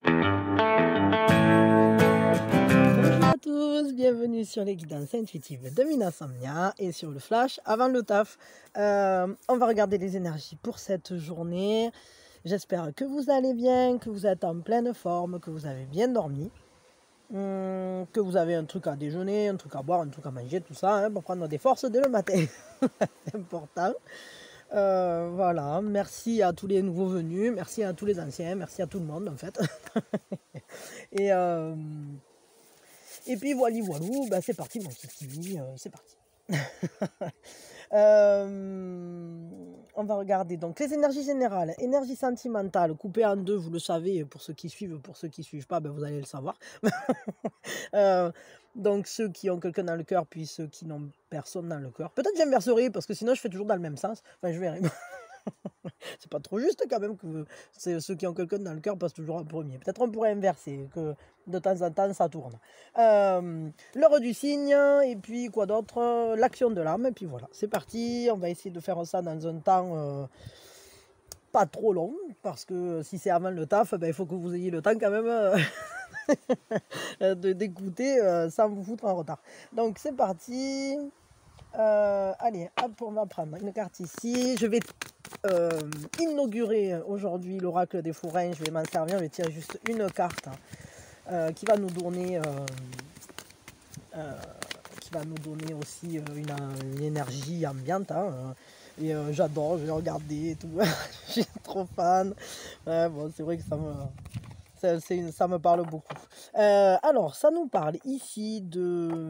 Bonjour à tous, bienvenue sur les guidances intuitives de Mina Samnia et sur le flash avant le taf. On va regarder les énergies pour cette journée. J'espère que vous allez bien, que vous êtes en pleine forme, que vous avez bien dormi, que vous avez un truc à déjeuner, un truc à boire, un truc à manger, tout ça, hein, pour prendre des forces dès le matin. C'est important. Voilà, merci à tous les nouveaux venus, merci à tous les anciens, merci à tout le monde en fait. Et puis voilà, bah c'est parti mon kiki, c'est parti. On va regarder donc les énergies générales, énergie sentimentale coupée en deux, vous le savez, pour ceux qui suivent pas, ben vous allez le savoir. Donc ceux qui ont quelqu'un dans le cœur, puis ceux qui n'ont personne dans le cœur. Peut-être j'inverserai parce que sinon je fais toujours dans le même sens. Enfin je verrai. C'est pas trop juste quand même que ceux qui ont quelqu'un dans le cœur passent toujours en premier. Peut-être on pourrait inverser, que de temps en temps ça tourne. L'heure du signe, et puis quoi d'autre? L'action de l'âme, et puis voilà, c'est parti. On va essayer de faire ça dans un temps pas trop long, parce que si c'est avant le taf, ben, il faut que vous ayez le temps quand même d'écouter sans vous foutre en retard. Donc c'est parti. Allez, hop, on va prendre une carte ici. Je vais inaugurer aujourd'hui l'oracle des forains. Je vais m'en servir, je vais tirer juste une carte qui va nous donner aussi une énergie ambiante. Et j'adore, je vais regarder et tout. Je suis trop fan. Bon, c'est vrai que ça me parle beaucoup. Alors, ça nous parle ici de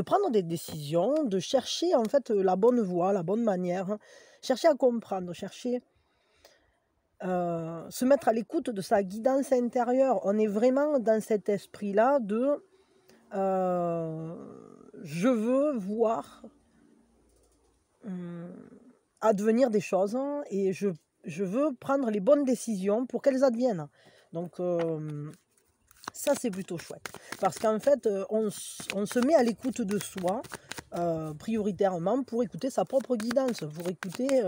prendre des décisions, de chercher en fait la bonne voie, la bonne manière, chercher à comprendre, chercher se mettre à l'écoute de sa guidance intérieure. On est vraiment dans cet esprit-là de je veux voir advenir des choses et je veux prendre les bonnes décisions pour qu'elles adviennent. Donc ça c'est plutôt chouette parce qu'en fait on se met à l'écoute de soi prioritairement pour écouter sa propre guidance, pour écouter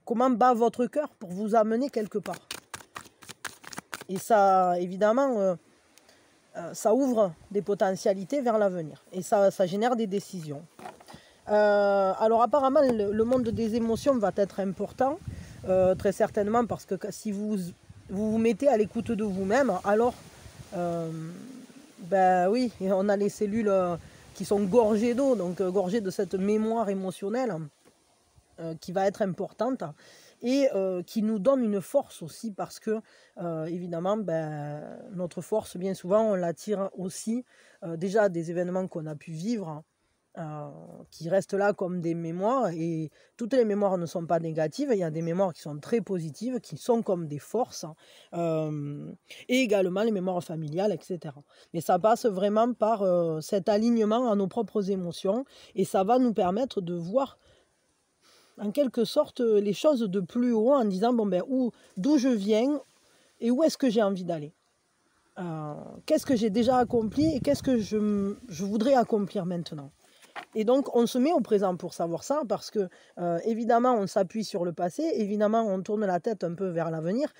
comment bat votre cœur pour vous amener quelque part. Et ça évidemment ça ouvre des potentialités vers l'avenir et ça génère des décisions. Alors apparemment le monde des émotions va être important très certainement parce que si vous vous mettez à l'écoute de vous-même, alors ben oui, on a les cellules qui sont gorgées d'eau, donc gorgées de cette mémoire émotionnelle qui va être importante et qui nous donne une force aussi parce que évidemment ben, notre force bien souvent on la tire aussi déjà des événements qu'on a pu vivre qui restent là comme des mémoires et toutes les mémoires ne sont pas négatives, il y a des mémoires qui sont très positives, qui sont comme des forces et également les mémoires familiales, etc. Mais ça passe vraiment par cet alignement à nos propres émotions et ça va nous permettre de voir en quelque sorte les choses de plus haut en disant bon ben d'où je viens et où est-ce que j'ai envie d'aller. Qu'est-ce que j'ai déjà accompli et qu'est-ce que je voudrais accomplir maintenant. Et donc, on se met au présent pour savoir ça, parce que, évidemment, on s'appuie sur le passé, évidemment, on tourne la tête un peu vers l'avenir,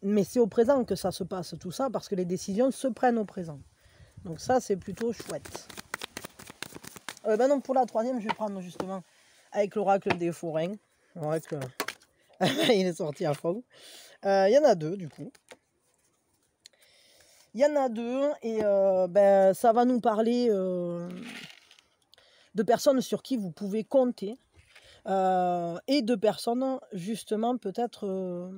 mais c'est au présent que ça se passe, tout ça, parce que les décisions se prennent au présent. Donc ça, c'est plutôt chouette. Ben non, pour la troisième, je vais prendre justement avec l'oracle des forains. L'oracle, il est sorti à fond. Il y en a deux, du coup. Il y en a deux, et ben, ça va nous parler de personnes sur qui vous pouvez compter et de personnes justement peut-être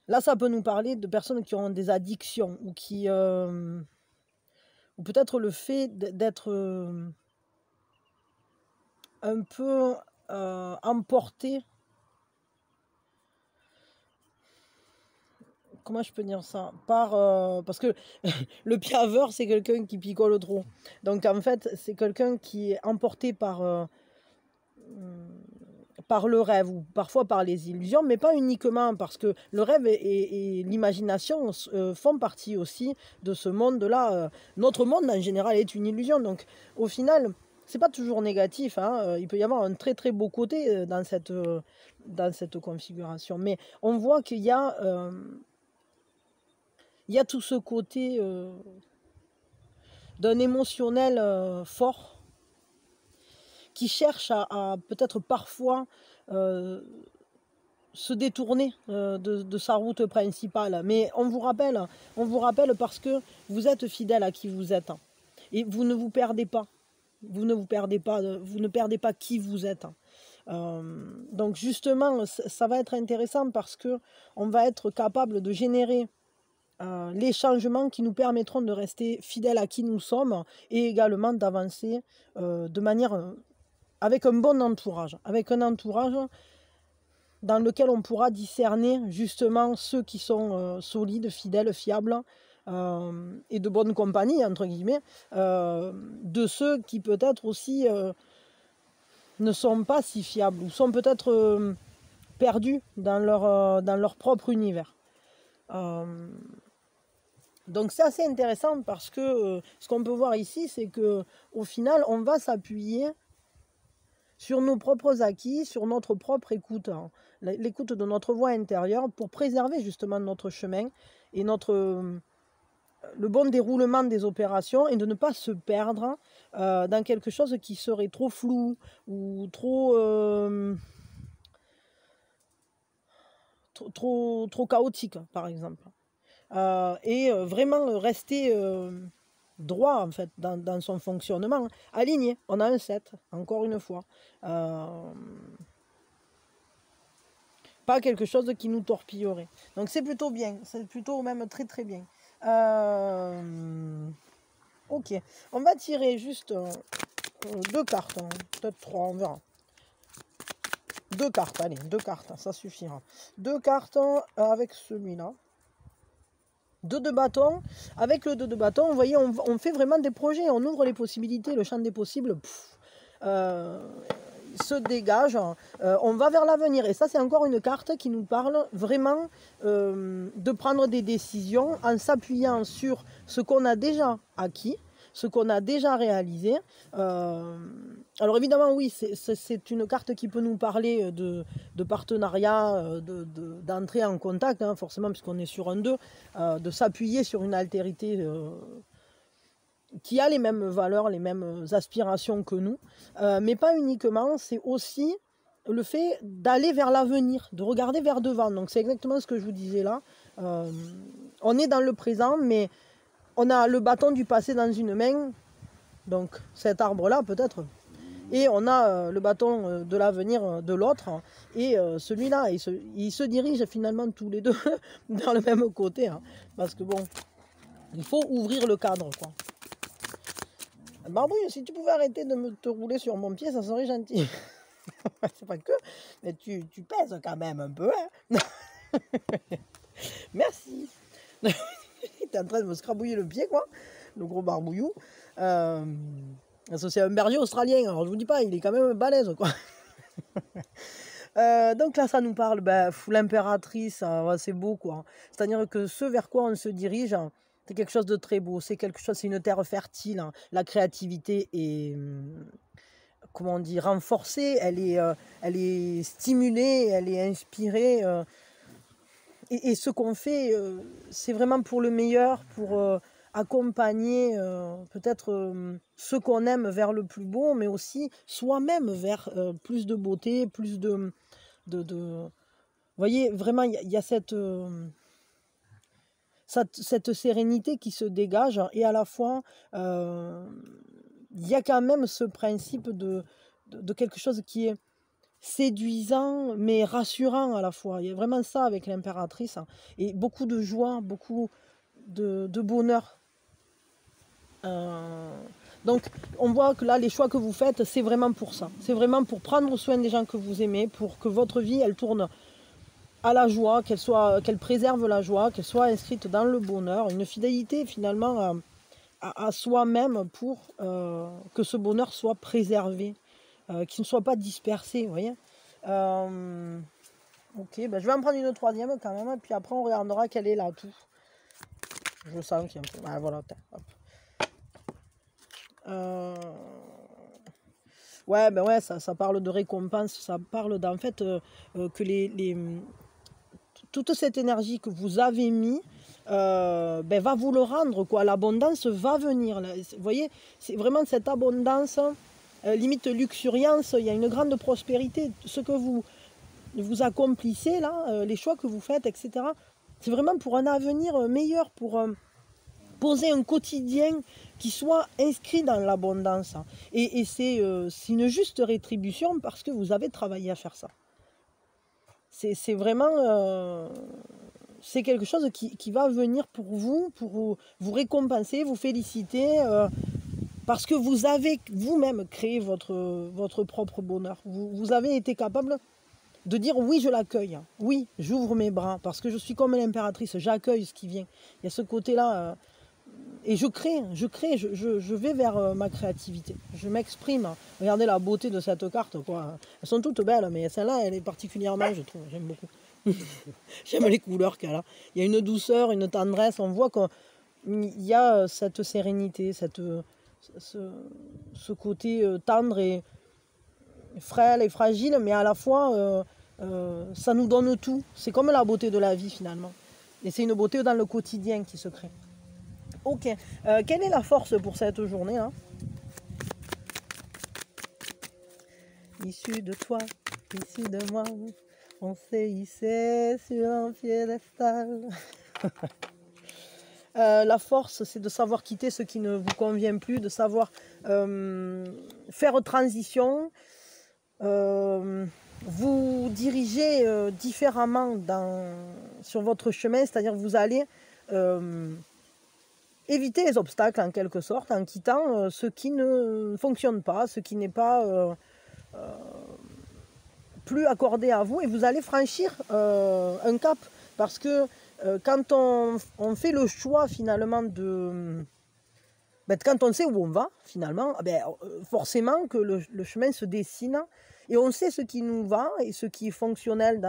là ça peut nous parler de personnes qui ont des addictions ou qui ou peut-être le fait d'être un peu emporté, comment je peux dire ça, par parce que le piaveur c'est quelqu'un qui picole trop, donc en fait c'est quelqu'un qui est emporté par le rêve ou parfois par les illusions, mais pas uniquement parce que le rêve et l'imagination font partie aussi de ce monde-là. Notre monde en général est une illusion, donc au final c'est pas toujours négatif, hein, il peut y avoir un très très beau côté dans cette configuration. Mais on voit qu'il y a tout ce côté d'un émotionnel fort qui cherche à peut-être parfois se détourner de sa route principale. Mais on vous rappelle parce que vous êtes fidèle à qui vous êtes. Et vous ne vous perdez pas. Vous ne perdez pas qui vous êtes. Donc justement, ça va être intéressant parce que on va être capable de générer les changements qui nous permettront de rester fidèles à qui nous sommes et également d'avancer de manière avec un bon entourage, avec un entourage dans lequel on pourra discerner justement ceux qui sont solides, fidèles, fiables et de bonne compagnie, entre guillemets, de ceux qui peut-être aussi ne sont pas si fiables ou sont peut-être perdus dans leur propre univers. Donc c'est assez intéressant parce que ce qu'on peut voir ici, c'est que au final, on va s'appuyer sur nos propres acquis, sur notre propre écoute, hein, l'écoute de notre voix intérieure pour préserver justement notre chemin et le bon déroulement des opérations et de ne pas se perdre dans quelque chose qui serait trop flou ou trop chaotique, par exemple. Et vraiment rester droit en fait dans son fonctionnement, aligné. On a un 7, encore une fois. Pas quelque chose qui nous torpillerait. Donc c'est plutôt bien, c'est plutôt même très très bien. Ok, on va tirer juste 2 cartes, hein. Peut-être 3, on verra. 2 cartes, allez, 2 cartes, ça suffira. 2 cartes avec celui-là. 2 de bâton. Avec le 2 de bâton, vous voyez, on fait vraiment des projets, on ouvre les possibilités, le champ des possibles se dégage, on va vers l'avenir. Et ça, c'est encore une carte qui nous parle vraiment de prendre des décisions en s'appuyant sur ce qu'on a déjà acquis, ce qu'on a déjà réalisé. Alors évidemment, oui, c'est une carte qui peut nous parler de partenariat, d'entrer en contact, hein, forcément, puisqu'on est sur un 2, de s'appuyer sur une altérité qui a les mêmes valeurs, les mêmes aspirations que nous, mais pas uniquement, c'est aussi le fait d'aller vers l'avenir, de regarder vers devant. Donc c'est exactement ce que je vous disais là. On est dans le présent, mais on a le bâton du passé dans une main, donc cet arbre-là peut-être, et on a le bâton de l'avenir de l'autre, et celui-là, ils se dirigent finalement tous les deux dans le même côté, hein, parce que bon, il faut ouvrir le cadre, quoi. Barbouille, si tu pouvais arrêter de te rouler sur mon pied, ça serait gentil. C'est pas que, mais tu pèses quand même un peu, hein. Merci. T'es en train de me scrabouiller le pied, quoi, le gros barbouillou. C'est un berger australien, alors je vous dis pas, il est quand même balèze, quoi. Donc là, ça nous parle, l'impératrice, c'est beau, quoi. C'est-à-dire que ce vers quoi on se dirige, c'est quelque chose de très beau, c'est une terre fertile, hein. La créativité est, comment on dit, renforcée, elle est stimulée, elle est inspirée. Et ce qu'on fait, c'est vraiment pour le meilleur, pour accompagner peut-être ce qu'on aime vers le plus beau, mais aussi soi-même vers plus de beauté, plus de... Vous voyez, vraiment, il y a cette sérénité qui se dégage, et à la fois, il y a quand même ce principe de quelque chose qui est séduisant, mais rassurant à la fois. Il y a vraiment ça avec l'impératrice, et beaucoup de joie, beaucoup de bonheur. Donc, on voit que là, les choix que vous faites, c'est vraiment pour ça. C'est vraiment pour prendre soin des gens que vous aimez, pour que votre vie, elle tourne à la joie, qu'elle préserve la joie, qu'elle soit inscrite dans le bonheur, une fidélité finalement à soi-même pour que ce bonheur soit préservé, qu'il ne soit pas dispersé, vous voyez. Ok, je vais en prendre une troisième quand même, et puis après on regardera quelle est la tout. Je sens qu'il y a un peu... Ah, voilà, hop. Ouais, ben ouais, ça parle de récompense, ça parle d'en fait que toute cette énergie que vous avez mis ben, va vous le rendre, quoi. L'abondance va venir. Là. Vous voyez, c'est vraiment cette abondance, limite luxuriance, il y a une grande prospérité. Ce que vous accomplissez là, les choix que vous faites, etc. C'est vraiment pour un avenir meilleur, pour poser un quotidien qui soit inscrit dans l'abondance. Et c'est une juste rétribution parce que vous avez travaillé à faire ça. C'est vraiment... c'est quelque chose qui va venir pour vous récompenser, vous féliciter, parce que vous avez vous-même créé votre propre bonheur. Vous avez été capable de dire oui, je l'accueille, oui, j'ouvre mes bras, parce que je suis comme l'impératrice, j'accueille ce qui vient. Il y a ce côté-là, et je crée, je vais vers ma créativité, je m'exprime. Regardez la beauté de cette carte, quoi. Elles sont toutes belles, mais celle-là, elle est particulièrement, je trouve, j'aime beaucoup. J'aime les couleurs qu'elle a. Il y a une douceur, une tendresse, on voit qu'il y a cette sérénité, ce côté tendre et frêle et fragile, mais à la fois, ça nous donne tout. C'est comme la beauté de la vie, finalement. Et c'est une beauté dans le quotidien qui se crée. Ok. Quelle est la force pour cette journée hein? Issu de toi, issu de moi, on s'est hissé sur un piédestal. La force, c'est de savoir quitter ce qui ne vous convient plus, de savoir faire transition, vous diriger différemment sur votre chemin, c'est-à-dire vous allez éviter les obstacles en quelque sorte, en quittant ce qui ne fonctionne pas, ce qui n'est pas plus accordé à vous, et vous allez franchir un cap, parce que quand on fait le choix finalement quand on sait où on va finalement, forcément que le chemin se dessine, et on sait ce qui nous va et ce qui est fonctionnel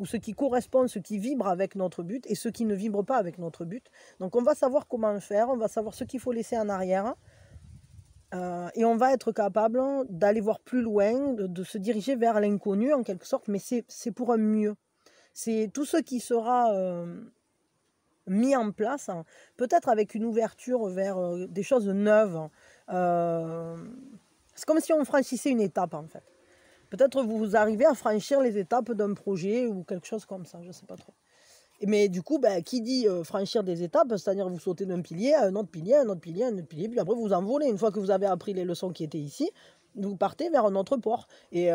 ou ce qui correspond, ce qui vibre avec notre but et ce qui ne vibre pas avec notre but. Donc on va savoir comment faire, on va savoir ce qu'il faut laisser en arrière, et on va être capable d'aller voir plus loin, de se diriger vers l'inconnu en quelque sorte, mais c'est pour un mieux. C'est tout ce qui sera mis en place, peut-être avec une ouverture vers des choses neuves. C'est comme si on franchissait une étape en fait. Peut-être vous arrivez à franchir les étapes d'un projet ou quelque chose comme ça, je ne sais pas trop. Mais du coup, qui dit franchir des étapes, c'est-à-dire vous sautez d'un pilier à un autre pilier, un autre pilier, un autre pilier, puis après vous envolez. Une fois que vous avez appris les leçons qui étaient ici, vous partez vers un autre port. Et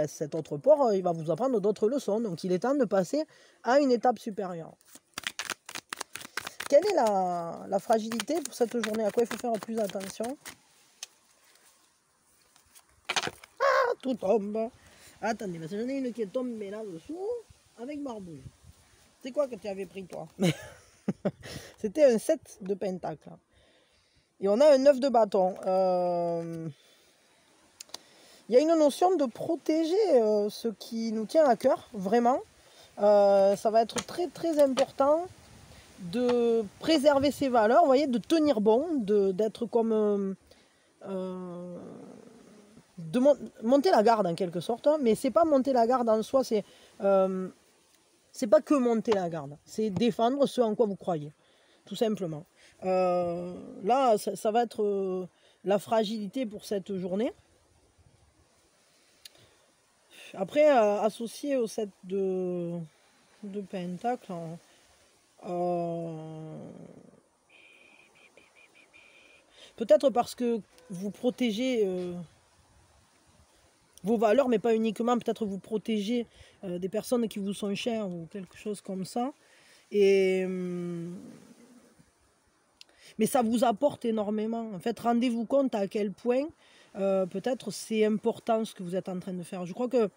cet autre port, il va vous apprendre d'autres leçons. Donc il est temps de passer à une étape supérieure. Quelle est la fragilité pour cette journée? À quoi il faut faire plus attention? Ah, tout tombe. Attendez, parce que j'en ai une qui est tombée là-dessous avec Barbouille. C'est quoi que tu avais pris, toi? C'était un 7 de pentacle. Et on a un 9 de bâton. Il y a une notion de protéger ce qui nous tient à cœur, vraiment. Ça va être très très important de préserver ses valeurs, vous voyez, de tenir bon, d'être comme... de monter la garde en quelque sorte, hein, mais c'est pas monter la garde en soi, c'est pas que monter la garde, c'est défendre ce en quoi vous croyez, tout simplement. Là, ça va être la fragilité pour cette journée. Après, associé au 7 de pentacle, peut-être parce que vous protégez vos valeurs, mais pas uniquement, peut-être vous protégez des personnes qui vous sont chères ou quelque chose comme ça. Mais ça vous apporte énormément. En fait, rendez-vous compte à quel point peut-être c'est important ce que vous êtes en train de faire. Je crois que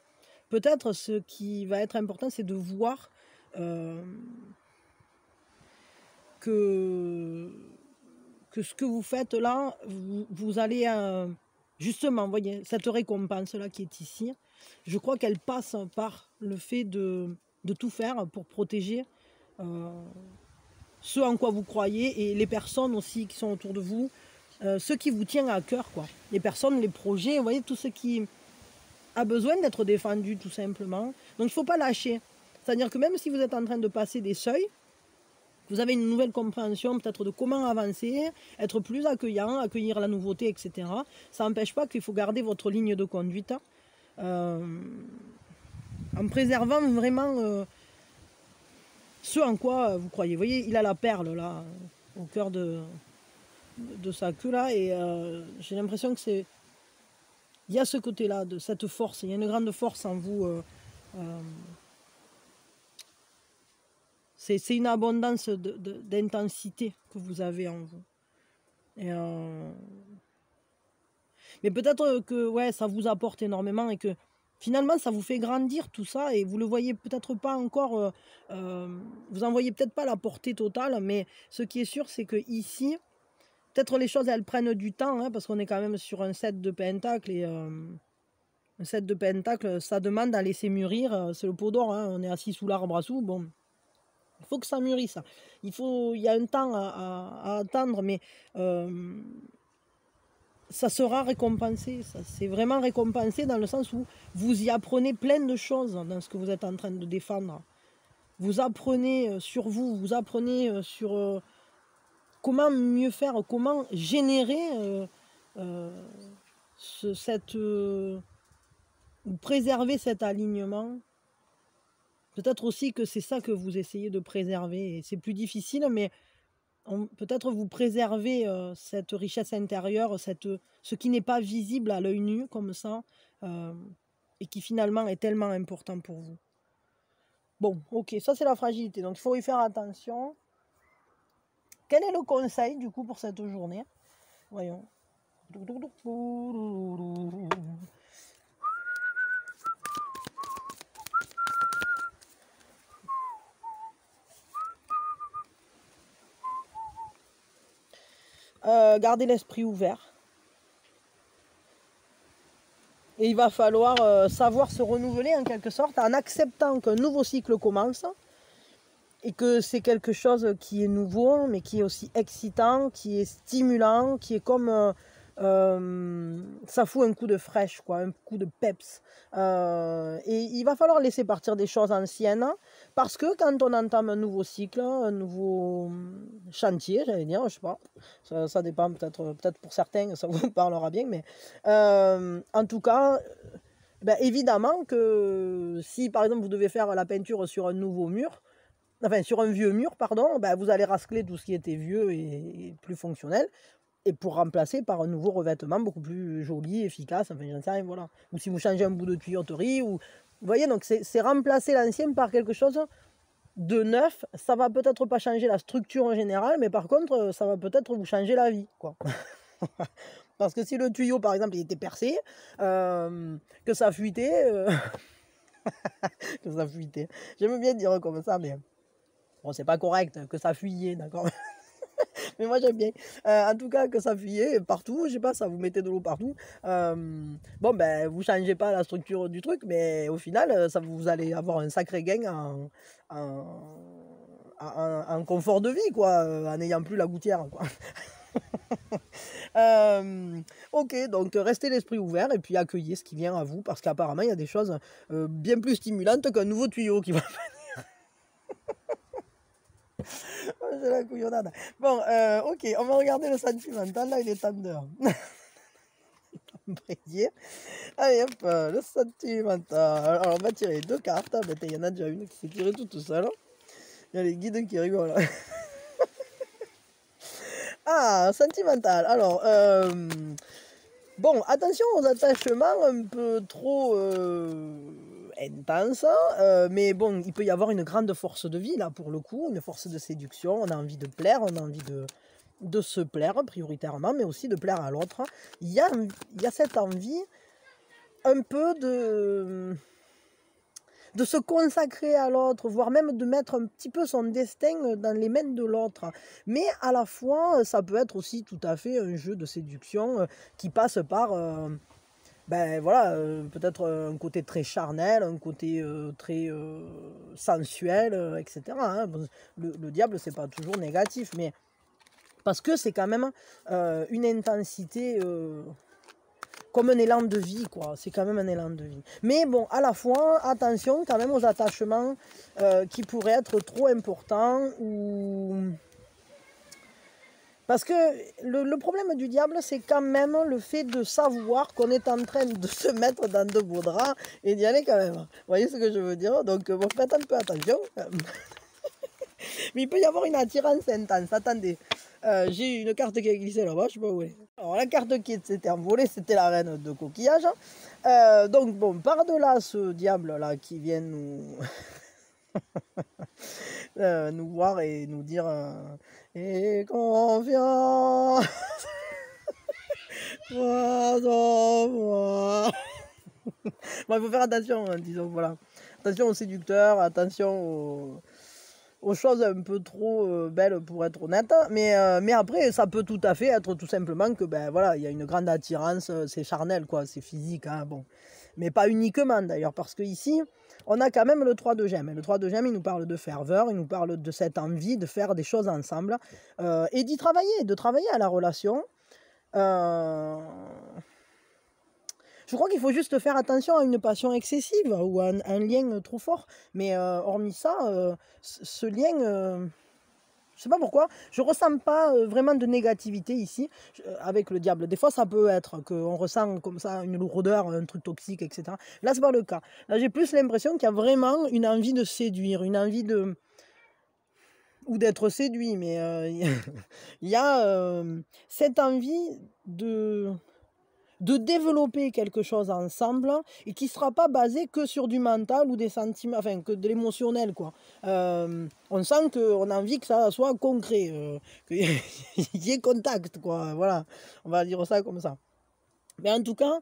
peut-être ce qui va être important, c'est de voir que ce que vous faites là, vous allez justement, voyez, cette récompense-là qui est ici, je crois qu'elle passe par le fait de tout faire pour protéger ce en quoi vous croyez, et les personnes aussi qui sont autour de vous, ce qui vous tient à cœur, quoi. Les personnes, les projets, vous voyez, tout ce qui a besoin d'être défendu, tout simplement. Donc il ne faut pas lâcher. C'est-à-dire que même si vous êtes en train de passer des seuils, vous avez une nouvelle compréhension peut-être de comment avancer, être plus accueillant, accueillir la nouveauté, etc. Ça n'empêche pas qu'il faut garder votre ligne de conduite en préservant vraiment ce en quoi vous croyez. Vous voyez, il a la perle là, au cœur de sa queue là, et j'ai l'impression que c'est... Il y a ce côté-là, de cette force, il y a une grande force en vous. C'est une abondance d'intensité que vous avez en vous. Et mais peut-être que ouais, ça vous apporte énormément et que finalement ça vous fait grandir tout ça et vous le voyez peut-être pas encore, vous en voyez peut-être pas la portée totale, mais ce qui est sûr c'est que ici, peut-être les choses elles prennent du temps, hein, parce qu'on est quand même sur un set de pentacles et un set de pentacles ça demande à laisser mûrir, c'est le pot d'or, hein, on est assis sous l'arbre à sous, bon. Il faut que ça mûrisse. Il y a un temps à attendre, mais ça sera récompensé. Ça, c'est vraiment récompensé dans le sens où vous y apprenez plein de choses dans ce que vous êtes en train de défendre. Vous apprenez sur vous, vous apprenez sur comment mieux faire, comment générer préserver cet alignement. Peut-être aussi que c'est ça que vous essayez de préserver. Et c'est plus difficile, mais peut-être vous préservez cette richesse intérieure, ce qui n'est pas visible à l'œil nu, comme ça, et qui finalement est tellement important pour vous. Bon, ok, ça c'est la fragilité, donc il faut y faire attention. Quel est le conseil, du coup, pour cette journée? Voyons. Gardez l'esprit ouvert. Et il va falloir savoir se renouveler en quelque sorte en acceptant qu'un nouveau cycle commence et que c'est quelque chose qui est nouveau mais qui est aussi excitant, qui est stimulant, qui est comme... ça fout un coup de fraîche, quoi, un coup de peps. Et il va falloir laisser partir des choses anciennes parce que quand on entame un nouveau cycle, un nouveau chantier, j'allais dire, je sais pas, ça dépend peut-être pour certains, ça vous parlera bien, mais en tout cas, ben, évidemment que si par exemple vous devez faire la peinture sur un nouveau mur, enfin sur un vieux mur, pardon, ben, vous allez rascler tout ce qui était vieux et plus fonctionnel. Et pour remplacer par un nouveau revêtement beaucoup plus joli, efficace, enfin j'en sais rien, voilà. Ou si vous changez un bout de tuyauterie, ou... Vous voyez, donc c'est remplacer l'ancien par quelque chose de neuf. Ça va peut-être pas changer la structure en général, mais par contre, ça va peut-être vous changer la vie, quoi. Parce que si le tuyau, par exemple, il était percé, que ça fuitait... que ça fuitait. J'aime bien dire comme ça, mais... Bon, c'est pas correct, que ça fuyait, d'accord. Mais moi j'aime bien. En tout cas, que ça fuyait partout, je sais pas, ça vous mettait de l'eau partout. Bon, ben, vous changez pas la structure du truc, mais au final, ça vous allez avoir un sacré gain en confort de vie, quoi, en n'ayant plus la gouttière, quoi. Ok, donc restez l'esprit ouvert et puis accueillez ce qui vient à vous, parce qu'apparemment, il y a des choses bien plus stimulantes qu'un nouveau tuyau qui va c'est la couillonnade. Bon, ok, on va regarder le sentimental. Là, il est temps de briller. Allez, hop, le sentimental. Alors, on va tirer deux cartes. Il y en a déjà une qui s'est tirée toute seule. Il y a les guides qui rigolent. Ah, sentimental. Alors, bon, attention aux attachements un peu trop intenses, mais bon, il peut y avoir une grande force de vie, là, pour le coup, une force de séduction. On a envie de plaire, on a envie de se plaire prioritairement, mais aussi de plaire à l'autre. Il y a cette envie un peu de se consacrer à l'autre, voire même de mettre un petit peu son destin dans les mains de l'autre. Mais à la fois, ça peut être aussi tout à fait un jeu de séduction qui passe par, ben voilà, peut-être un côté très charnel, un côté très sensuel, etc. Hein. Le diable, c'est pas toujours négatif, mais Parce que c'est quand même une intensité comme un élan de vie, quoi. C'est quand même un élan de vie. Mais bon, à la fois, attention quand même aux attachements qui pourraient être trop importants ou... Parce que le problème du diable, c'est quand même le fait de savoir qu'on est en train de se mettre dans de beaux draps et d'y aller quand même. Vous voyez ce que je veux dire? Donc, bon, faites un peu attention. Mais il peut y avoir une attirance intense. Attendez, j'ai une carte qui a glissé là-bas, je sais pas où elle est. Alors, la carte qui s'était envolée, c'était la reine de coquillage. Donc, bon, par-delà ce diable-là qui vient nous... nous voir et nous dire et confiance en moi. Bon, il faut faire attention, hein, disons, voilà. Attention aux séducteurs, attention aux choses un peu trop belles pour être honnête. Mais après, ça peut tout à fait être tout simplement que, ben voilà, il y a une grande attirance, c'est charnel, quoi, c'est physique, hein, bon. Mais pas uniquement d'ailleurs, parce que ici, on a quand même le 3 de gemme. Et le 3 de gemme, il nous parle de ferveur, il nous parle de cette envie de faire des choses ensemble et d'y travailler, de travailler à la relation. Je crois qu'il faut juste faire attention à une passion excessive ou à un lien trop fort. Mais hormis ça, ce lien... je sais pas pourquoi, je ressens pas vraiment de négativité ici avec le diable. Des fois, ça peut être qu'on ressent comme ça une lourdeur, un truc toxique, etc. Là, c'est pas le cas. Là, j'ai plus l'impression qu'il y a vraiment une envie de séduire, une envie de... ou d'être séduit, mais il y a cette envie de développer quelque chose ensemble et qui ne sera pas basé que sur du mental ou des sentiments, enfin que de l'émotionnel, quoi. On sent qu'on a envie que ça soit concret, qu'il y ait contact, quoi. Voilà, on va dire ça comme ça. Mais en tout cas,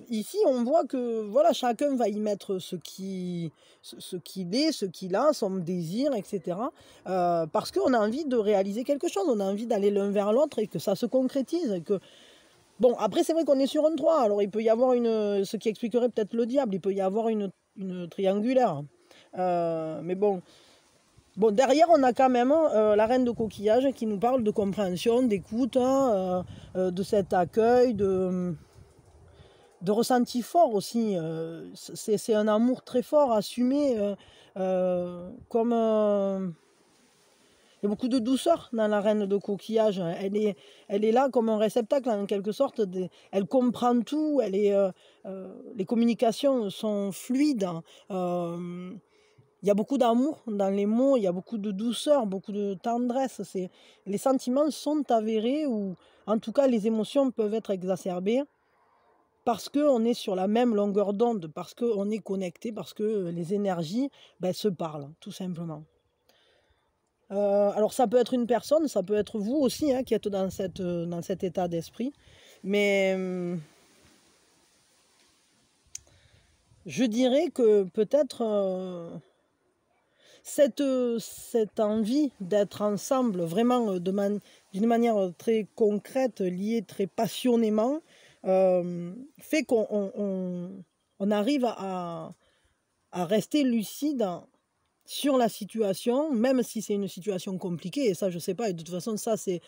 ici, on voit que voilà, chacun va y mettre ce qu'il est, ce qu'il a, son désir, etc. Parce qu'on a envie de réaliser quelque chose, on a envie d'aller l'un vers l'autre et que ça se concrétise, que bon, après, c'est vrai qu'on est sur un 3, alors il peut y avoir ce qui expliquerait peut-être le diable, il peut y avoir une triangulaire. Mais bon, derrière, on a quand même la reine de coquillage qui nous parle de compréhension, d'écoute, hein, de cet accueil, de ressenti fort aussi. C'est un amour très fort, assumé, comme... il y a beaucoup de douceur dans la reine de coquillage. Elle est là comme un réceptacle en quelque sorte. Elle comprend tout. Les communications sont fluides. Il y a beaucoup d'amour dans les mots. Il y a beaucoup de douceur, beaucoup de tendresse. Les sentiments sont avérés ou en tout cas les émotions peuvent être exacerbées parce qu'on est sur la même longueur d'onde, parce qu'on est connecté, parce que les énergies se parlent tout simplement. Alors ça peut être une personne, ça peut être vous aussi hein, qui êtes dans cet état d'esprit. Mais je dirais que peut-être cette envie d'être ensemble vraiment d'une manière très concrète, liée très passionnément, fait qu'on arrive à rester lucide sur la situation, même si c'est une situation compliquée, et ça je sais pas, et de toute façon ça c'est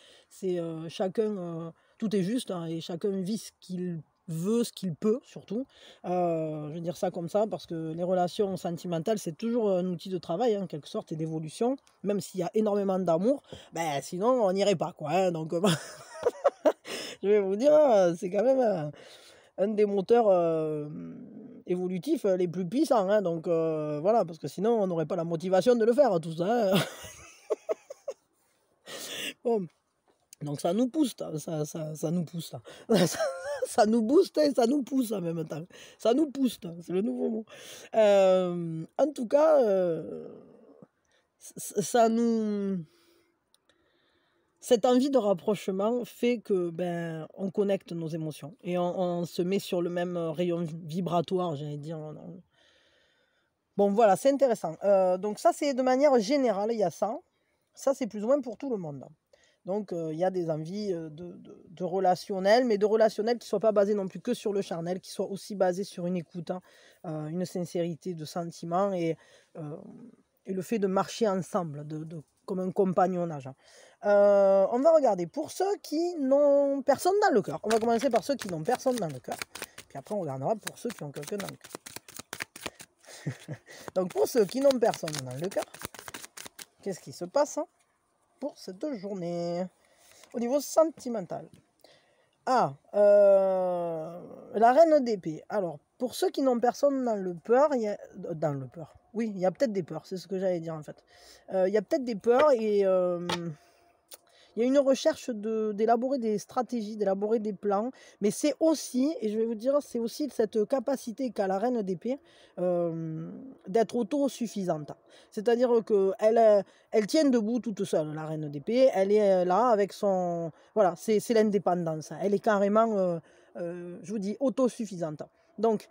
chacun, tout est juste, hein, et chacun vit ce qu'il veut, ce qu'il peut surtout, je vais dire ça comme ça, parce que les relations sentimentales c'est toujours un outil de travail, hein, en quelque sorte, et d'évolution, même s'il y a énormément d'amour, sinon on n'irait pas, quoi, hein, donc je vais vous dire, c'est quand même un des moteurs évolutifs les plus puissants, hein, donc voilà, parce que sinon on n'aurait pas la motivation de le faire tout ça. Hein. Bon, donc ça nous pousse, ça nous pousse, ça nous booste et ça nous pousse en même temps. Ça nous pousse, c'est le nouveau mot. En tout cas, ça nous... Cette envie de rapprochement fait que on connecte nos émotions et on se met sur le même rayon vibratoire, j'allais dire. Bon, voilà, c'est intéressant. Donc ça, c'est de manière générale, il y a ça. Ça, c'est plus ou moins pour tout le monde. Donc, il y a des envies de relationnel, mais de relationnel qui ne soient pas basés non plus que sur le charnel, qui soient aussi basés sur une écoute, hein, une sincérité de sentiments et le fait de marcher ensemble, comme un compagnonnage. On va regarder pour ceux qui n'ont personne dans le cœur. On va commencer par ceux qui n'ont personne dans le cœur. Puis après, on regardera pour ceux qui ont quelqu'un dans le cœur. Donc, pour ceux qui n'ont personne dans le cœur, qu'est-ce qui se passe pour cette journée au niveau sentimental? Ah, la reine d'épée. Alors, pour ceux qui n'ont personne dans le peur, dans le peur. Oui, il y a peut-être des peurs, c'est ce que j'allais dire en fait. Il y a peut-être des peurs et il y a une recherche d'élaborer des stratégies, d'élaborer des plans, mais c'est aussi, et je vais vous dire, c'est aussi cette capacité qu'a la reine d'épée d'être autosuffisante. C'est-à-dire qu'elle tient debout toute seule, la reine d'épée, elle est là avec son... Voilà, c'est l'indépendance, elle est carrément, je vous dis, autosuffisante. Donc,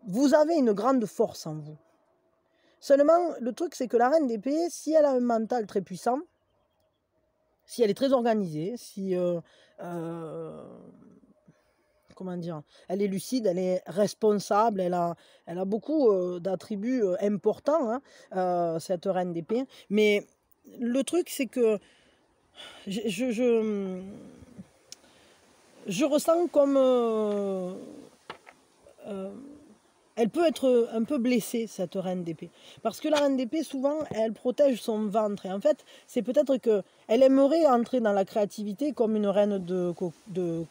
vous avez une grande force en vous. Seulement, le truc, c'est que la reine d'épée, si elle a un mental très puissant, si elle est très organisée, si comment dire, elle est lucide, elle est responsable, elle a beaucoup d'attributs importants, hein, cette reine d'épée. Mais le truc, c'est que je ressens comme elle peut être un peu blessée, cette reine d'épée. Parce que la reine d'épée, souvent, elle protège son ventre. Et en fait, c'est peut-être qu'elle aimerait entrer dans la créativité comme une reine de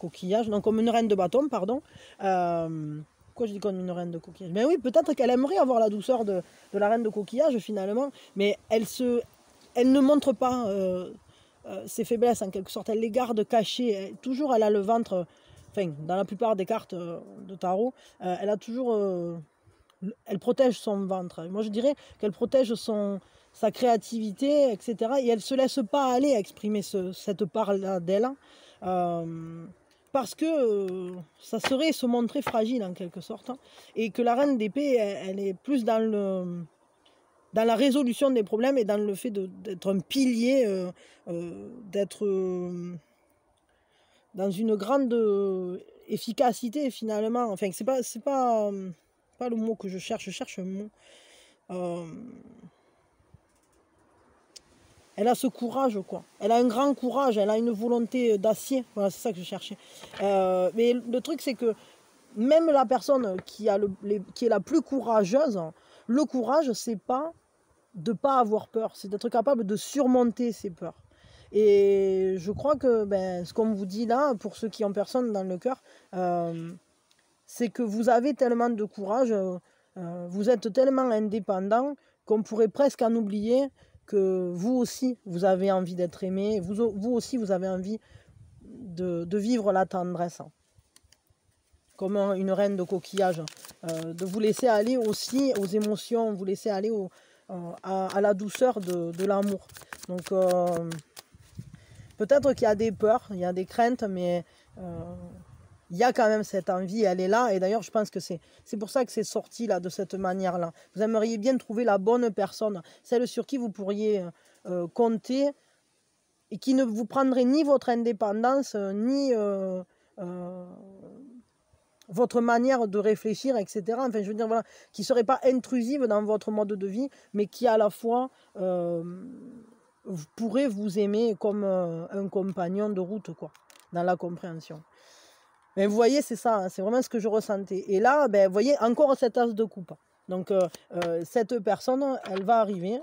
coquillage, non, comme une reine de bâton, pardon. Pourquoi je dis comme une reine de coquillage? Mais oui, peut-être qu'elle aimerait avoir la douceur de la reine de coquillage, finalement, mais elle ne montre pas ses faiblesses, en quelque sorte. Elle les garde cachées. Toujours, elle a le ventre... Enfin, dans la plupart des cartes de tarot, elle a toujours... elle protège son ventre. Moi, je dirais qu'elle protège sa créativité, etc. Et elle ne se laisse pas aller à exprimer cette part-là d'elle. Parce que ça serait se montrer fragile, en quelque sorte. Et que la reine d'épée, elle est plus dans la résolution des problèmes et dans le fait d'être un pilier, d'être... dans une grande efficacité finalement. Enfin, c'est pas le mot que je cherche un mot. Elle a ce courage, quoi. Elle a un grand courage, elle a une volonté d'acier. Voilà, c'est ça que je cherchais. Mais le truc, c'est que même la personne qui est la plus courageuse, le courage, c'est pas de pas avoir peur, c'est d'être capable de surmonter ses peurs. Et je crois que ce qu'on vous dit là, pour ceux qui ont personne dans le cœur, c'est que vous avez tellement de courage, vous êtes tellement indépendant qu'on pourrait presque en oublier que vous aussi, vous avez envie d'être aimé, vous aussi, vous avez envie de vivre la tendresse. Comme une reine de coquillage, de vous laisser aller aussi aux émotions, vous laisser aller à la douceur de l'amour. Donc... peut-être qu'il y a des peurs, il y a des craintes, mais il y a quand même cette envie, elle est là. Et d'ailleurs, je pense que c'est pour ça que c'est sorti là, de cette manière-là. Vous aimeriez bien trouver la bonne personne, celle sur qui vous pourriez compter et qui ne vous prendrait ni votre indépendance, ni votre manière de réfléchir, etc. Enfin, je veux dire, voilà, qui ne serait pas intrusive dans votre mode de vie, mais qui à la fois... pourrez vous aimer comme un compagnon de route, quoi, dans la compréhension. Mais vous voyez, c'est ça, hein, c'est vraiment ce que je ressentais. Et là, vous voyez, encore cet as de coupe. Donc, cette personne, elle va arriver,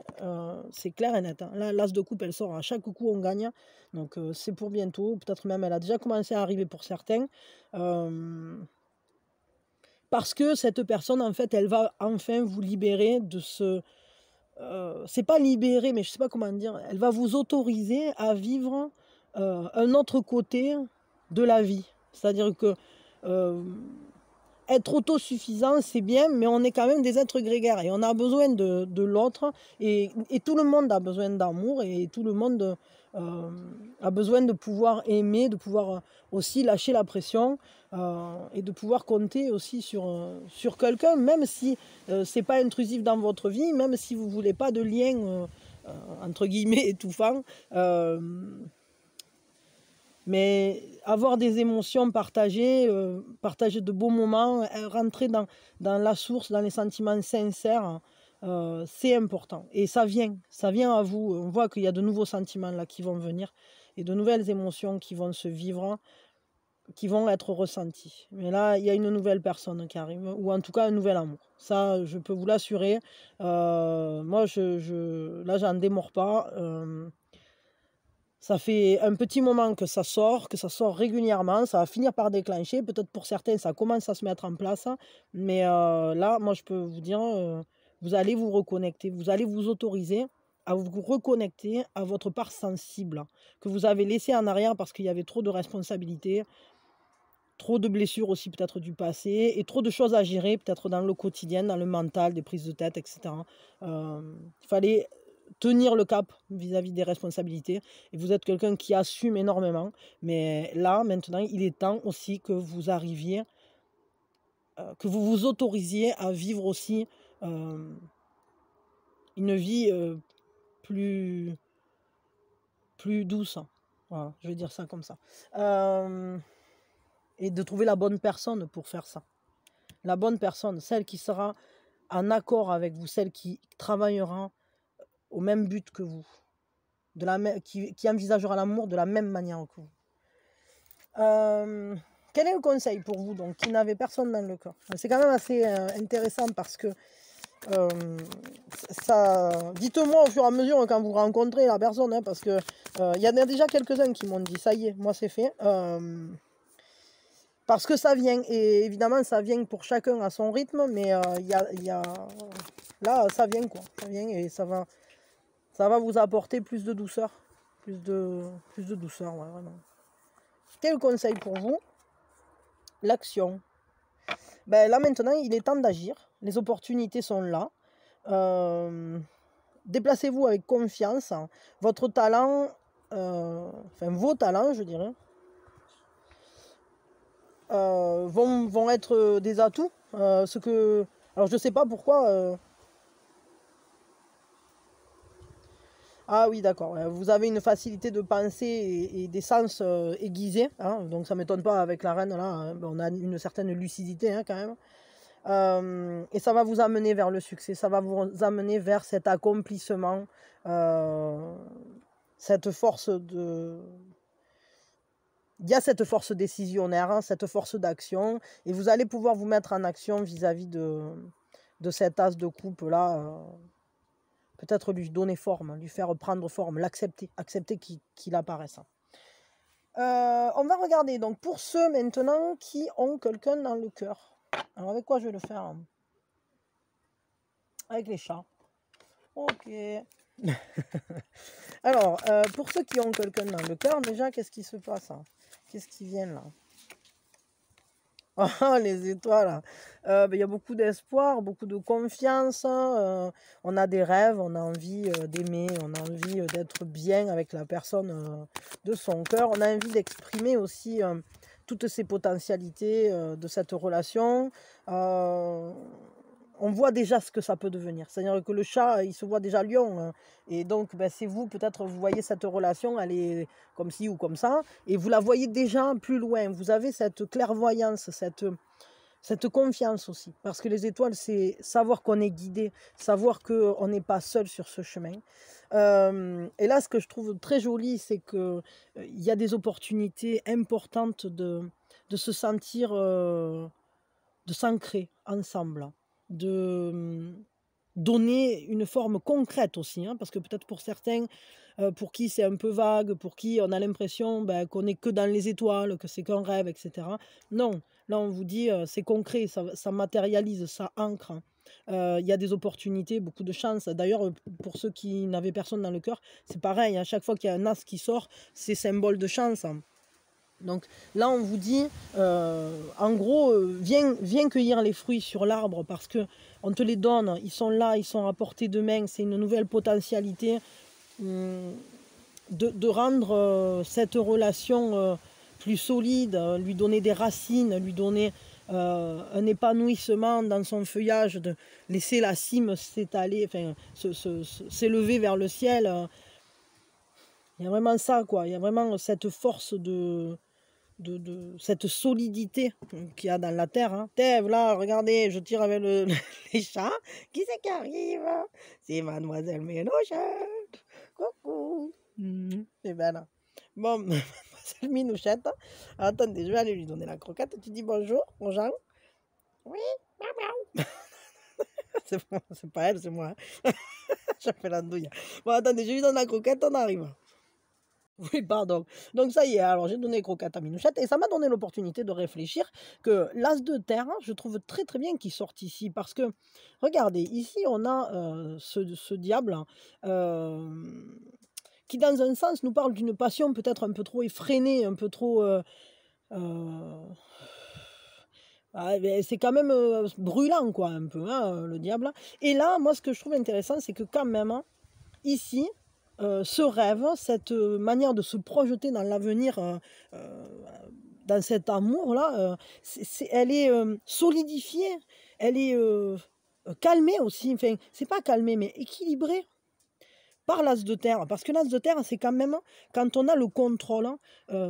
c'est clair et net. Hein. Là, l'as de coupe, elle sort à chaque coup, on gagne. Donc, c'est pour bientôt. Peut-être même, elle a déjà commencé à arriver pour certains. Parce que cette personne, en fait, elle va enfin vous libérer de ce... c'est pas libérer, mais je sais pas comment dire, elle va vous autoriser à vivre un autre côté de la vie. C'est-à-dire que être autosuffisant, c'est bien, mais on est quand même des êtres grégaires et on a besoin de l'autre et tout le monde a besoin d'amour et tout le monde a besoin de pouvoir aimer, de pouvoir aussi lâcher la pression et de pouvoir compter aussi sur quelqu'un, même si c'est pas intrusif dans votre vie, même si vous voulez pas de lien entre guillemets étouffant. Mais avoir des émotions partagées, partager de beaux moments, rentrer dans la source, dans les sentiments sincères, c'est important. Et ça vient à vous. On voit qu'il y a de nouveaux sentiments là qui vont venir et de nouvelles émotions qui vont se vivre, qui vont être ressenties. Mais là, il y a une nouvelle personne qui arrive, ou en tout cas un nouvel amour. Ça, je peux vous l'assurer. Moi, là, j'en démords pas. Ça fait un petit moment que ça sort régulièrement. Ça va finir par déclencher. Peut-être pour certains, ça commence à se mettre en place. Mais là, moi, je peux vous dire, vous allez vous reconnecter. Vous allez vous autoriser à vous reconnecter à votre part sensible que vous avez laissée en arrière parce qu'il y avait trop de responsabilités, trop de blessures aussi peut-être du passé et trop de choses à gérer peut-être dans le quotidien, dans le mental, des prises de tête, etc. Il fallait tenir le cap vis-à-vis des responsabilités et vous êtes quelqu'un qui assume énormément, mais là maintenant il est temps aussi que vous arriviez, que vous vous autorisiez à vivre aussi une vie plus douce, voilà, je vais dire ça comme ça, et de trouver la bonne personne pour faire ça, la bonne personne, celle qui sera en accord avec vous, celle qui travaillera au même but que vous, qui envisagera l'amour de la même manière que vous. Quel est le conseil pour vous donc qui n'avez personne dans le cœur? C'est quand même assez intéressant parce que dites-moi au fur et à mesure quand vous rencontrez la personne, parce que y en a déjà quelques-uns qui m'ont dit ça y est, moi c'est fait, parce que ça vient, et évidemment ça vient pour chacun à son rythme, mais là ça vient quoi, ça vient et ça va vous apporter plus de douceur, plus de douceur, ouais, vraiment. Quel conseil pour vous? L'action. Là maintenant, il est temps d'agir. Les opportunités sont là. Déplacez-vous avec confiance. Votre talent, vos talents, je dirais, vont être des atouts. Alors je ne sais pas pourquoi. Ah oui, d'accord. Vous avez une facilité de pensée et des sens aiguisés, donc ça ne m'étonne pas avec la reine, là, on a une certaine lucidité quand même. Et ça va vous amener vers le succès, ça va vous amener vers cet accomplissement, cette force de... Il y a cette force décisionnaire, cette force d'action, et vous allez pouvoir vous mettre en action vis-à-vis de cet as de coupe là. Peut-être lui donner forme, lui faire prendre forme, l'accepter, accepter qu'il apparaisse. On va regarder donc pour ceux maintenant qui ont quelqu'un dans le cœur. Alors avec quoi je vais le faire? Avec les chats. Ok. Alors, pour ceux qui ont quelqu'un dans le cœur, déjà, qu'est-ce qui se passe? Qu'est-ce qui vient là? Oh, les étoiles. Il y a beaucoup d'espoir, beaucoup de confiance. On a des rêves, on a envie d'aimer, on a envie d'être bien avec la personne de son cœur. On a envie d'exprimer aussi toutes ces potentialités de cette relation. On voit déjà ce que ça peut devenir. C'est-à-dire que le chat, il se voit déjà lion. Et donc, c'est vous, peut-être, vous voyez cette relation, elle est comme ci ou comme ça. Et vous la voyez déjà plus loin. Vous avez cette clairvoyance, cette confiance aussi. Parce que les étoiles, c'est savoir qu'on est guidé, savoir qu'on n'est pas seul sur ce chemin. Et là, ce que je trouve très joli, c'est qu'il y a des opportunités importantes de se sentir, de s'ancrer ensemble, de donner une forme concrète aussi, parce que peut-être pour certains, pour qui c'est un peu vague, pour qui on a l'impression qu'on n'est que dans les étoiles, que c'est qu'un rêve, etc. Non, là on vous dit c'est concret, ça matérialise, ça ancre. Il y a des opportunités, beaucoup de chance. D'ailleurs, pour ceux qui n'avaient personne dans le cœur, c'est pareil, à chaque fois qu'il y a un as qui sort, c'est symbole de chance. Donc là, on vous dit, en gros, viens cueillir les fruits sur l'arbre parce que on te les donne, ils sont là, ils sont à portée de main, c'est une nouvelle potentialité de rendre cette relation plus solide, lui donner des racines, lui donner un épanouissement dans son feuillage, de laisser la cime s'étaler, enfin, s'élever vers le ciel. Il y a vraiment ça, quoi. Il y a vraiment cette force de cette solidité qu'il y a dans la terre. Hein. Thèves, là, regardez, je tire avec les chats. Qui c'est qui arrive? C'est Mademoiselle Minouchette. Coucou. C'est belle. Bon, Mademoiselle Minouchette. Attendez, je vais aller lui donner la croquette. Tu dis bonjour, bonjour. Oui, miaou, miaou. C'est pas elle, c'est moi. Je fais la douille. Bon, attendez, je lui donne la croquette, on arrive. Oui, pardon. Donc ça y est, alors j'ai donné croquette à Minouchette et ça m'a donné l'opportunité de réfléchir que l'as de terre, je trouve très très bien qu'il sorte ici parce que, regardez, ici on a ce diable qui dans un sens nous parle d'une passion peut-être un peu trop effrénée, un peu trop... c'est quand même brûlant quoi un peu, hein, le diable. Et là, moi ce que je trouve intéressant, c'est que quand même, hein, ici... ce rêve, cette manière de se projeter dans l'avenir, dans cet amour-là, elle est solidifiée, elle est calmée aussi, enfin, c'est pas calmée, mais équilibrée par l'as de terre. Parce que l'as de terre, c'est quand même quand on a le contrôle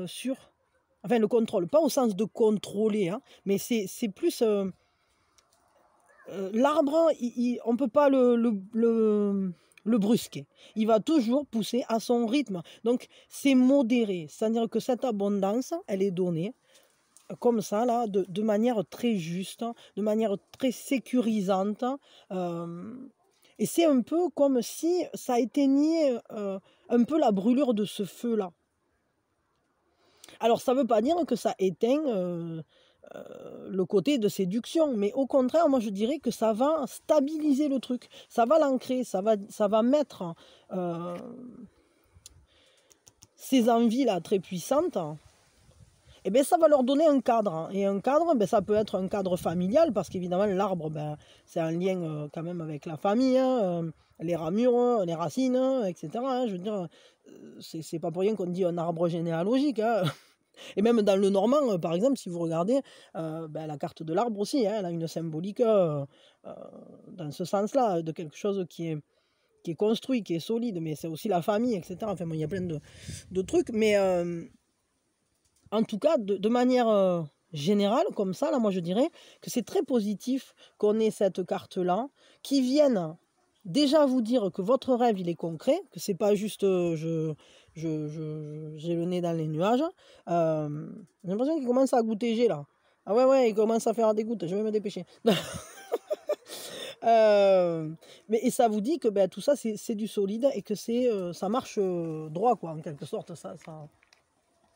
sur... Enfin, le contrôle, pas au sens de contrôler, hein, mais c'est plus... l'arbre, on ne peut pas le brusquer. Il va toujours pousser à son rythme. Donc, c'est modéré. C'est-à-dire que cette abondance, elle est donnée comme ça, là, de manière très juste, de manière très sécurisante. Et c'est un peu comme si ça éteignait un peu la brûlure de ce feu-là. Alors, ça ne veut pas dire que ça éteint... le côté de séduction, mais au contraire, moi je dirais que ça va stabiliser le truc, ça va l'ancrer, ça va mettre ces envies là très puissantes, et bien ça va leur donner un cadre, et un cadre, ben, ça peut être un cadre familial, parce qu'évidemment l'arbre, ben, c'est un lien quand même avec la famille, hein, les ramures, les racines, etc. Hein, je veux dire, c'est pas pour rien qu'on dit un arbre généalogique, hein. Et même dans le normand, par exemple, si vous regardez ben, la carte de l'arbre aussi, hein, elle a une symbolique dans ce sens-là, de quelque chose qui est construit, qui est solide, mais c'est aussi la famille, etc. Enfin, bon, il y a plein de trucs, mais en tout cas, de manière générale, comme ça, là, moi je dirais que c'est très positif qu'on ait cette carte-là, qui vienne déjà vous dire que votre rêve, il est concret, que c'est pas juste j'ai le nez dans les nuages. J'ai l'impression qu'il commence à goûter là. Ah ouais, il commence à faire des gouttes, je vais me dépêcher. Et ça vous dit que ben, tout ça, c'est du solide et que ça marche droit, quoi, en quelque sorte. Il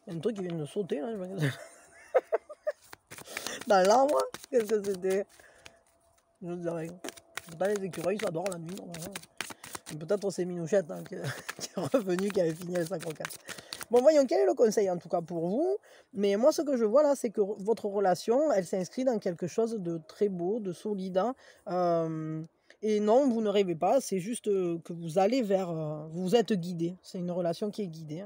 y a un truc qui vient de sauter, là. Dans l'arbre, qu'est-ce que c'était? Je ne sais rien. Dans les écureuils, ça dort la nuit. Peut-être c'est Minouchette hein, qui est revenu, qui avait fini avec sa croquette. Bon, voyons, quel est le conseil en tout cas pour vous? Mais moi, ce que je vois là, c'est que votre relation, elle s'inscrit dans quelque chose de très beau, de solide. Et non, vous ne rêvez pas, c'est juste que vous allez vers... vous êtes guidé. C'est une relation qui est guidée.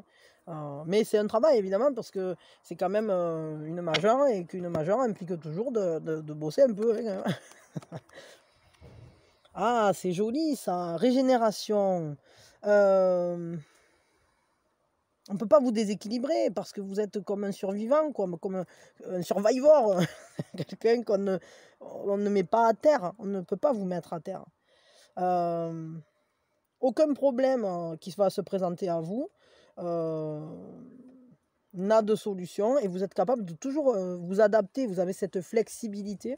Mais c'est un travail, évidemment, parce que c'est quand même une majeure, et qu'une majeure implique toujours de bosser un peu. Hein. Ah, c'est joli ça, régénération. On ne peut pas vous déséquilibrer parce que vous êtes comme un survivant, comme un survivor, quelqu'un on ne met pas à terre, on ne peut pas vous mettre à terre. Aucun problème qui va se présenter à vous n'a de solution et vous êtes capable de toujours vous adapter, vous avez cette flexibilité,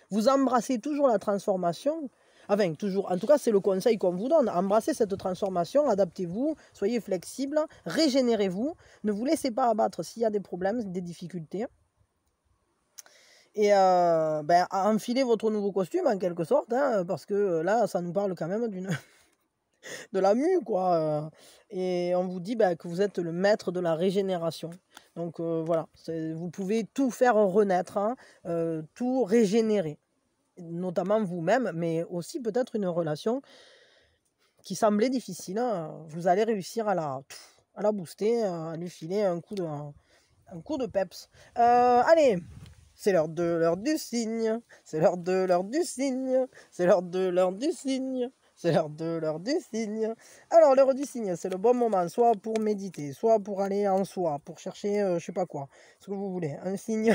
vous embrassez toujours la transformation. Enfin, toujours, en tout cas, c'est le conseil qu'on vous donne. Embrassez cette transformation, adaptez-vous, soyez flexible, régénérez-vous, ne vous laissez pas abattre s'il y a des problèmes, des difficultés. Et ben, enfilez votre nouveau costume en quelque sorte, hein, parce que là, ça nous parle quand même de la mue, quoi. Et on vous dit ben, que vous êtes le maître de la régénération. Donc voilà, vous pouvez tout faire renaître, hein, tout régénérer. Notamment vous-même, mais aussi peut-être une relation qui semblait difficile. Vous allez réussir à la booster, à lui filer un coup de peps. Allez, c'est l'heure du cygne, c'est l'heure du cygne, c'est l'heure du cygne. C'est l'heure du cygne. Alors, l'heure du cygne, c'est le bon moment, soit pour méditer, soit pour aller en soi, pour chercher, je sais pas quoi, ce que vous voulez. Un signe,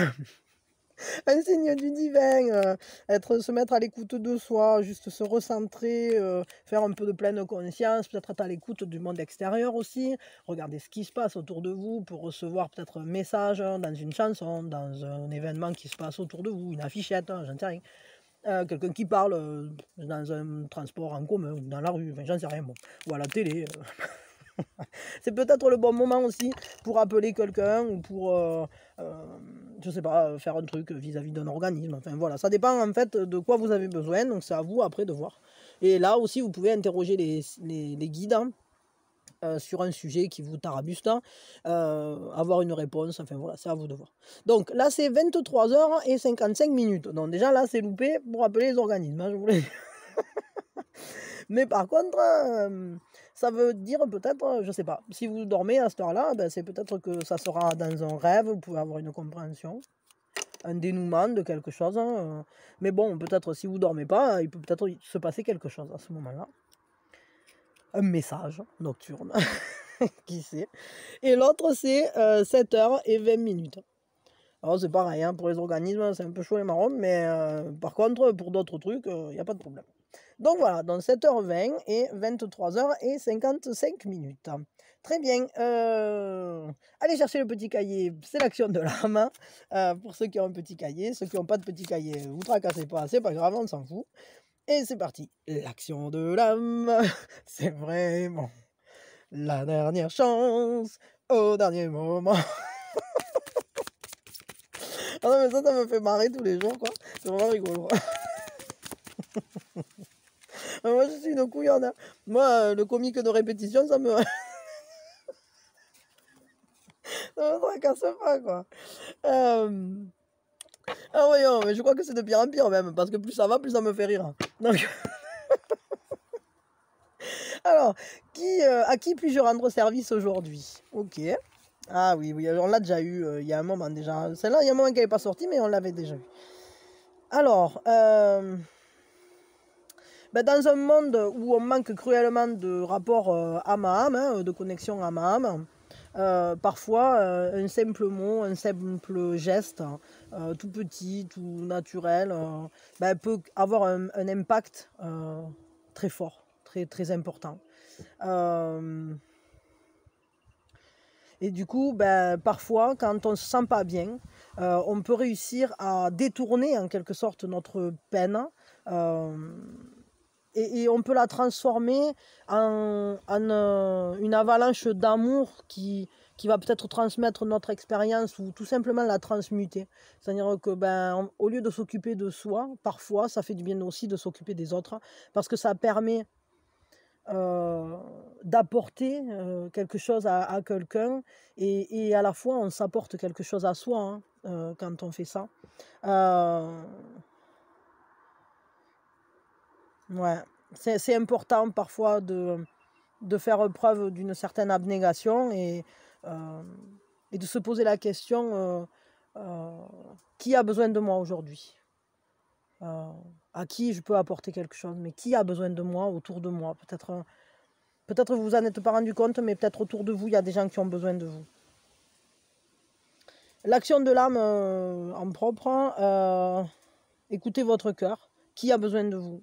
un signe du divin, se mettre à l'écoute de soi, juste se recentrer, faire un peu de pleine conscience, peut-être être à l'écoute du monde extérieur aussi, regarder ce qui se passe autour de vous pour recevoir peut-être un message dans une chanson, dans un événement qui se passe autour de vous, une affichette, j'en sais rien. Quelqu'un qui parle dans un transport en commun, ou dans la rue, enfin, j'en sais rien, bon. Ou à la télé. C'est peut-être le bon moment aussi pour appeler quelqu'un ou pour, je sais pas, faire un truc vis-à-vis d'un organisme. Enfin voilà, ça dépend en fait de quoi vous avez besoin, donc c'est à vous après de voir. Et là aussi, vous pouvez interroger les guides hein, sur un sujet qui vous tarabuste, hein, avoir une réponse, enfin voilà, c'est à vous de voir. Donc là, c'est 23h55. Donc déjà là, c'est loupé pour appeler les organismes, hein, je voulais dire. Mais par contre, ça veut dire peut-être, je sais pas, si vous dormez à cette heure-là, ben, c'est peut-être que ça sera dans un rêve, vous pouvez avoir une compréhension, un dénouement de quelque chose. Hein, mais bon, peut-être si vous dormez pas, il peut peut-être se passer quelque chose à ce moment-là. Un message nocturne, qui sait. Et l'autre, c'est 7h20. Alors c'est pareil, hein, pour les organismes, c'est un peu chaud les marrons, mais par contre, pour d'autres trucs, il n'y a pas de problème. Donc voilà, dans 7h20 et 23h55. Très bien. Allez chercher le petit cahier, c'est l'action de l'âme. Pour ceux qui ont un petit cahier, ceux qui n'ont pas de petit cahier, vous tracassez pas, c'est pas grave, on s'en fout. Et c'est parti. L'action de l'âme, c'est vraiment la dernière chance au dernier moment. Ah non, mais ça me fait marrer tous les jours, quoi. C'est vraiment rigolo. Moi, je suis une couillonne. Hein. Moi, le comique de répétition, ça me... ça me tracasse pas, quoi. Ah voyons, mais je crois que c'est de pire en pire, même. Parce que plus ça va, plus ça me fait rire. Donc... Alors, à qui puis-je rendre service aujourd'hui? Ok. Ah oui, oui, on l'a déjà eu il y a un moment déjà. Celle-là, il y a un moment qu'elle n'est pas sortie, mais on l'avait déjà eu. Alors, ben dans un monde où on manque cruellement de rapport âme à âme, hein, de connexion âme à âme, parfois un simple mot, un simple geste, tout petit, tout naturel, ben, peut avoir un impact très fort, très, très important. Et du coup, ben, parfois, quand on ne se sent pas bien, on peut réussir à détourner en quelque sorte notre peine et on peut la transformer en une avalanche d'amour qui va peut-être transmettre notre expérience ou tout simplement la transmuter. C'est-à-dire que ben, au lieu de s'occuper de soi, parfois, ça fait du bien aussi de s'occuper des autres parce que ça permet d'apporter quelque chose à quelqu'un et à la fois on s'apporte quelque chose à soi hein, quand on fait ça. Ouais, c'est important parfois de faire preuve d'une certaine abnégation et de se poser la question qui a besoin de moi aujourd'hui à qui je peux apporter quelque chose, mais qui a besoin de moi autour de moi. Peut-être vous en êtes pas rendu compte, mais peut-être autour de vous, il y a des gens qui ont besoin de vous. L'action de l'âme en propre, écoutez votre cœur. Qui a besoin de vous?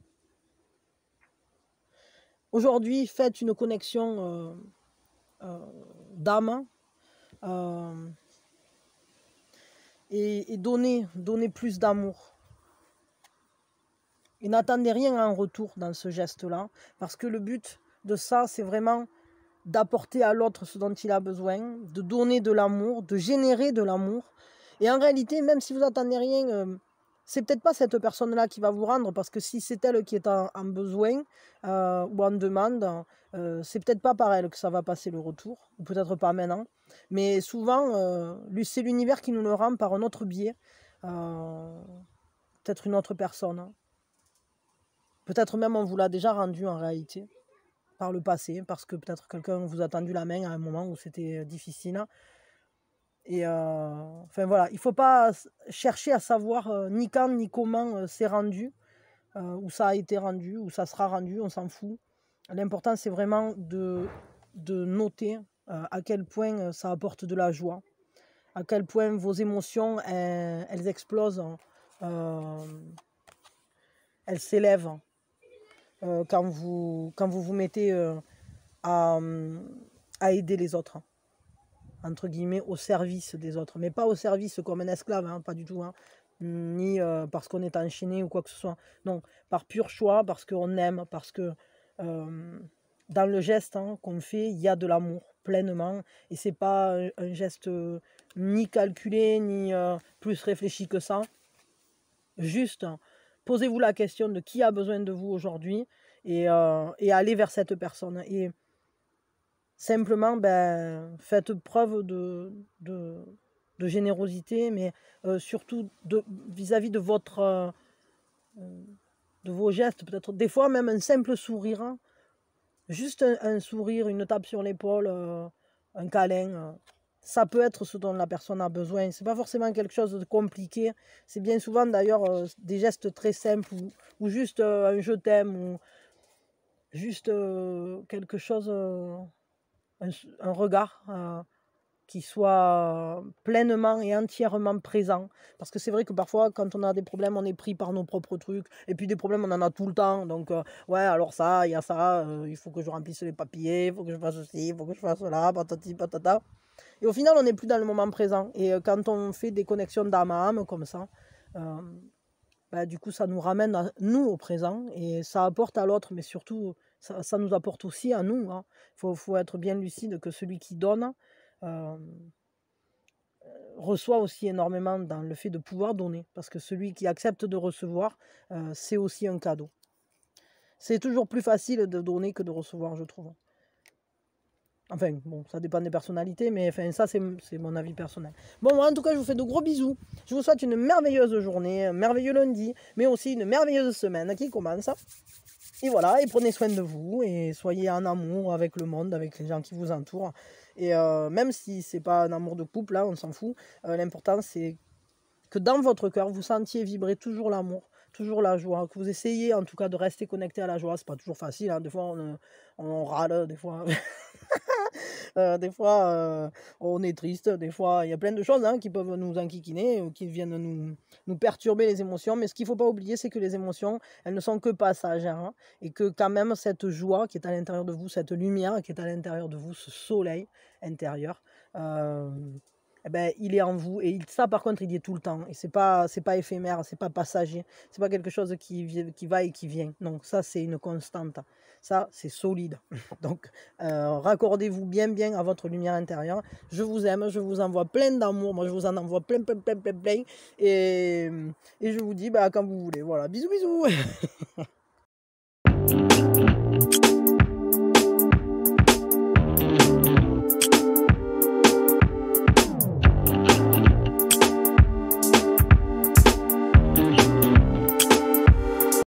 Aujourd'hui, faites une connexion d'âme et donnez plus d'amour. Et n'attendez rien en retour dans ce geste-là, parce que le but de ça, c'est vraiment d'apporter à l'autre ce dont il a besoin, de donner de l'amour, de générer de l'amour. Et en réalité, même si vous n'attendez rien, c'est peut-être pas cette personne-là qui va vous rendre, parce que si c'est elle qui est en besoin ou en demande, c'est peut-être pas par elle que ça va passer le retour, ou peut-être pas maintenant. Mais souvent, c'est l'univers qui nous le rend par un autre biais, peut-être une autre personne. Peut-être même on vous l'a déjà rendu en réalité, par le passé, parce que peut-être quelqu'un vous a tendu la main à un moment où c'était difficile. Et enfin voilà, il ne faut pas chercher à savoir ni quand ni comment c'est rendu. où ça a été rendu, où ça sera rendu, on s'en fout. L'important, c'est vraiment de noter à quel point ça apporte de la joie, à quel point vos émotions, elles explosent, elles s'élèvent quand vous mettez à aider les autres, entre guillemets, au service des autres. Mais pas au service comme un esclave, hein, pas du tout, hein, ni parce qu'on est enchaîné ou quoi que ce soit. Non, par pur choix, parce qu'on aime, parce que dans le geste qu'on fait, il y a de l'amour pleinement. Et c'est pas un geste ni calculé, ni plus réfléchi que ça. Juste, posez-vous la question de qui a besoin de vous aujourd'hui et allez vers cette personne. Et simplement, faites preuve de générosité, mais surtout vis-à-vis de de vos gestes. Peut-être des fois même un simple sourire, hein. Juste un sourire, une tape sur l'épaule, un câlin. Ça peut être ce dont la personne a besoin. C'est pas forcément quelque chose de compliqué. C'est bien souvent d'ailleurs des gestes très simples ou juste un je t'aime ou juste quelque chose, un regard qui soit pleinement et entièrement présent. Parce que c'est vrai que parfois, quand on a des problèmes, on est pris par nos propres trucs. Et puis des problèmes, on en a tout le temps. Donc, ouais, alors ça, il y a ça, il faut que je remplisse les papiers, il faut que je fasse ceci, il faut que je fasse cela, patati patata. Et au final, on n'est plus dans le moment présent. Et quand on fait des connexions d'âme à âme comme ça, du coup, ça nous ramène à nous au présent et ça apporte à l'autre, mais surtout, ça nous apporte aussi à nous, hein. Faut être bien lucide que celui qui donne reçoit aussi énormément dans le fait de pouvoir donner, parce que celui qui accepte de recevoir, c'est aussi un cadeau. C'est toujours plus facile de donner que de recevoir, je trouve. Enfin, bon, ça dépend des personnalités, mais enfin, ça, c'est mon avis personnel. Bon, moi, en tout cas, je vous fais de gros bisous. Je vous souhaite une merveilleuse journée, un merveilleux lundi, mais aussi une merveilleuse semaine qui commence. Et voilà, et prenez soin de vous, et soyez en amour avec le monde, avec les gens qui vous entourent. Et même si c'est pas un amour de couple, là, on s'en fout, l'important, c'est que dans votre cœur, vous sentiez vibrer toujours l'amour, toujours la joie, que vous essayez en tout cas de rester connecté à la joie. C'est pas toujours facile, hein. Des fois on râle, des fois des fois on est triste, des fois il y a plein de choses qui peuvent nous enquiquiner ou qui viennent nous perturber les émotions. Mais ce qu'il ne faut pas oublier, c'est que les émotions, elles ne sont que passagères, hein, et que quand même cette joie qui est à l'intérieur de vous, cette lumière qui est à l'intérieur de vous, ce soleil intérieur, il est en vous. Et ça, par contre, il y est tout le temps. Et c'est pas éphémère, c'est pas passager. C'est pas quelque chose qui va et qui vient. Donc ça, c'est une constante. Ça, c'est solide. Donc, raccordez-vous bien à votre lumière intérieure. Je vous aime, je vous envoie plein d'amour. Moi, je vous en envoie plein. Et je vous dis, quand vous voulez. Voilà, bisous.